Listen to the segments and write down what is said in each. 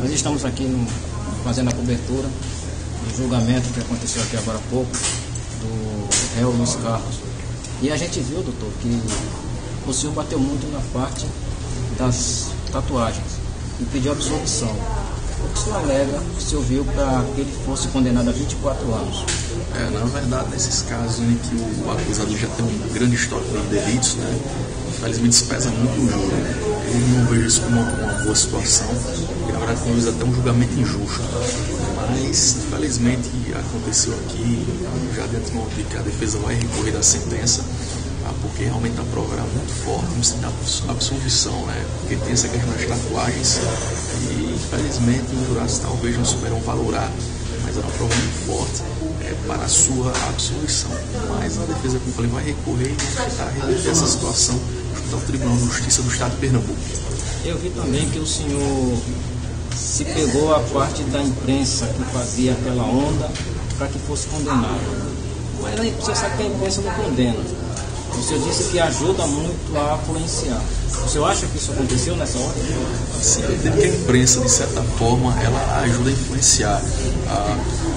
Nós estamos aqui fazendo a cobertura do julgamento que aconteceu aqui agora há pouco, do réu Luiz Carlos. E a gente viu, doutor, que o senhor bateu muito na parte das tatuagens e pediu absolvição. O que o senhor alega, que o senhor viu para que ele fosse condenado a 24 anos? Na verdade, nesses casos em que o acusado já tem um grande histórico de delitos, infelizmente isso pesa muito o júri. Eu não vejo isso como uma boa situação, porque na verdade conduz até um julgamento injusto. Mas, infelizmente, aconteceu aqui, já dentro de que a defesa vai recorrer da sentença, porque realmente a prova era muito forte, no sentido da absolvição, porque tem essa questão das tatuagens e, infelizmente, os jurados talvez não souberam valorar, mas era uma prova muito forte para a sua absolvição. Mas a defesa, como eu falei, vai recorrer e tentar reverter essa situação junto ao Tribunal de Justiça do Estado de Pernambuco. Eu vi também que o senhor se pegou a parte da imprensa que fazia aquela onda para que fosse condenado. Mas você sabe que a imprensa não condena. O senhor disse que ajuda muito a influenciar. O senhor acha que isso aconteceu nessa hora? Sim, eu entendo que a imprensa, de certa forma, ela ajuda a influenciar.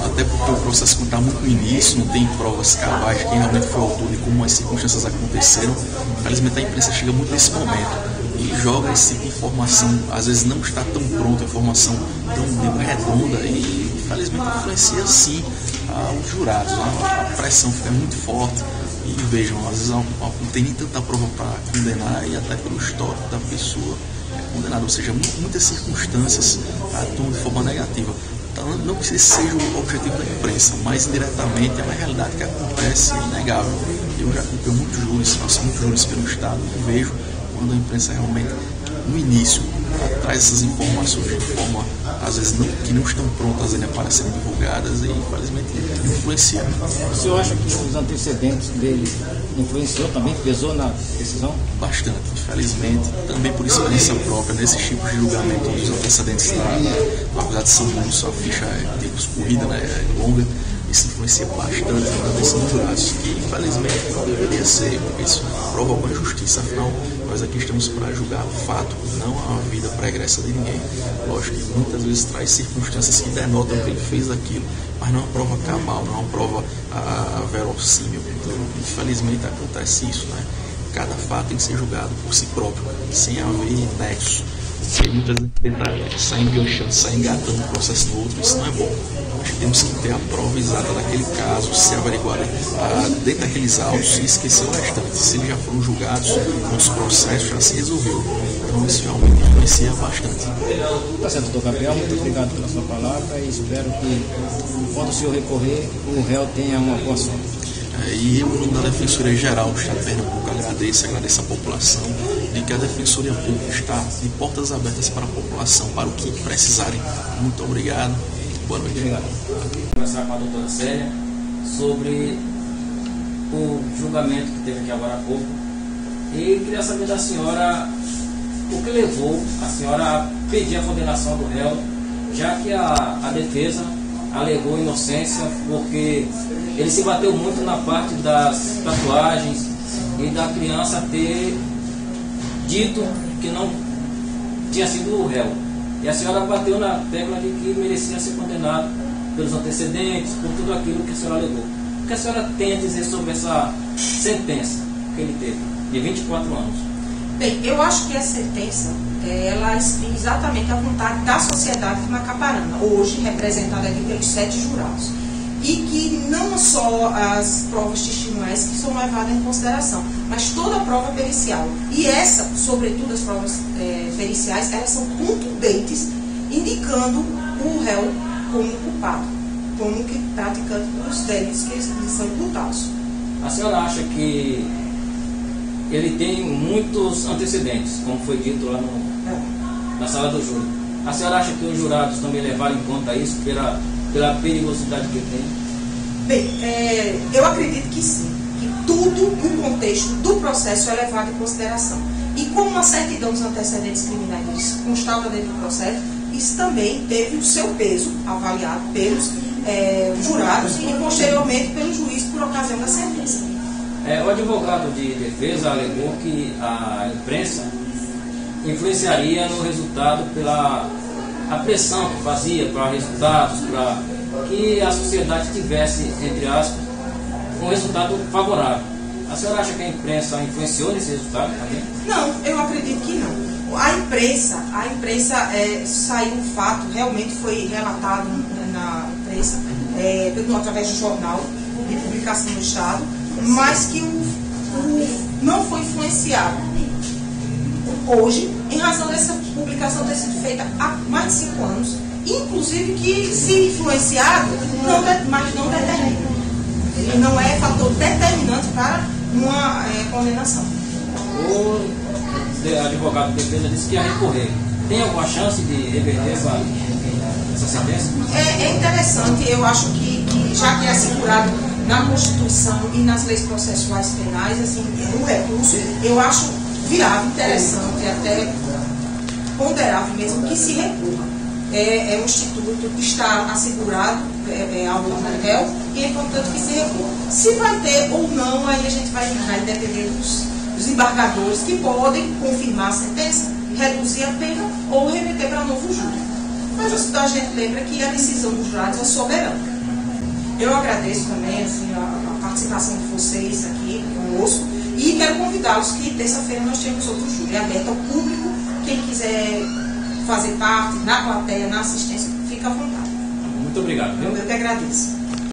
Até porque o processo está muito no início, não tem provas cabais de quem realmente foi o autor e como as circunstâncias aconteceram. Infelizmente a imprensa chega muito nesse momento e joga esse tipo de informação, às vezes não está tão pronta, a informação tão redonda e infelizmente influencia sim os jurados. A pressão fica muito forte. E vejam, às vezes não tem nem tanta prova para condenar e até pelo histórico da pessoa condenada, ou seja, muitas circunstâncias atuam de forma negativa. Então, não que esse seja o objetivo da imprensa, mas indiretamente é uma realidade que acontece e é inegável. Eu já acompanho muitos júris, faço muitos júris pelo Estado e vejo quando a imprensa realmente, no início, traz essas informações de forma, às vezes, que não estão prontas ainda para serem divulgadas e, infelizmente, influenciam. O senhor acha que os antecedentes dele influenciou também, pesou na decisão? Bastante, infelizmente, também por experiência própria, nesses tipos de julgamento, os antecedentes da faculdade de São Luís, a ficha é corrida, é longa, isso influencia bastante na decisão dos jurados, que infelizmente não deveria ser, porque isso prova alguma justiça, afinal, nós aqui estamos para julgar o fato, não a vida pregressa de ninguém. Lógico que muitas vezes traz circunstâncias que denotam que ele fez aquilo, mas não é uma prova cabal, não é uma prova verossímil. Então, infelizmente acontece isso, Cada fato tem que ser julgado por si próprio, sem haver nexo. Porque muitas vezes tentar sair enganchando, sair engatando um processo no outro, isso não é bom. Acho que temos que ter a prova exata daquele caso, ser averiguada dentro daqueles autos e esquecer o restante. Se eles já foram julgados, nos processos já se resolveu. Então isso realmente influencia bastante. Tá certo, doutor Gabriel, muito obrigado pela sua palavra e espero que, quando o senhor recorrer, o réu tenha uma boa sorte. E eu, no nome da Defensoria Geral do Estado de Pernambuco, agradeço a população de que a Defensoria Pública está de portas abertas para a população, para o que precisarem. Muito obrigado. Boa noite. Obrigado. Vou conversar com a doutora Célia sobre o julgamento que teve aqui agora há pouco. E queria saber da senhora o que levou a senhora a pedir a condenação do réu, já que a defesa alegou inocência porque ele se bateu muito na parte das tatuagens e da criança ter dito que não tinha sido o réu. E a senhora bateu na tecla de que merecia ser condenado pelos antecedentes, por tudo aquilo que a senhora alegou. O que a senhora tem a dizer sobre essa sentença que ele teve, de 24 anos? Bem, eu acho que a sentença, ela exprime exatamente a vontade da sociedade de Macaparana, hoje representada aqui pelos 7 jurados. E que não só as provas testemunhais que são levadas em consideração, mas toda a prova pericial. E essa, sobretudo as provas periciais, elas são contundentes, indicando o réu como culpado, como que praticante dos delitos que são imputados. A senhora acha que ele tem muitos antecedentes, como foi dito lá na sala do júri? A senhora acha que os jurados também levaram em conta isso pela perigosidade que tem? Bem, eu acredito que sim, que tudo no contexto do processo é levado em consideração. E como a certidão dos antecedentes criminais constata dentro do processo, isso também teve o seu peso avaliado pelos jurados e posteriormente pelo juiz por ocasião da sentença. O advogado de defesa alegou que a imprensa influenciaria no resultado a pressão que fazia para resultados, para que a sociedade tivesse, entre aspas, um resultado favorável. A senhora acha que a imprensa influenciou nesse resultado também? Não, eu acredito que não. A imprensa saiu um fato, realmente foi relatado na imprensa, através do jornal de publicação no Estado, mas que não foi influenciado hoje, em razão dessa publicação ter sido feita há mais de 5 anos, inclusive que, se influenciado, mas não determina. Ele não é fator determinante para uma condenação. O advogado de defesa disse que ia recorrer. Tem alguma chance de reverter essa sentença? É interessante, eu acho que já que é assegurado na Constituição e nas leis processuais penais, assim, o recurso, eu acho viável, interessante, até ponderável mesmo, que se recorra. É um instituto que está assegurado ao réu e é importante que se recorra. Se vai ter ou não, aí a gente vai depender dos embargadores que podem confirmar a sentença, reduzir a pena ou remeter para novo júri. Mas a gente lembra que a decisão dos jurados é soberana. Eu agradeço também assim, a participação de vocês aqui conosco e quero convidá-los que terça-feira nós temos outro júri aberto ao público. Quem quiser fazer parte, na plateia, na assistência, fica à vontade. Muito obrigado. Eu que agradeço.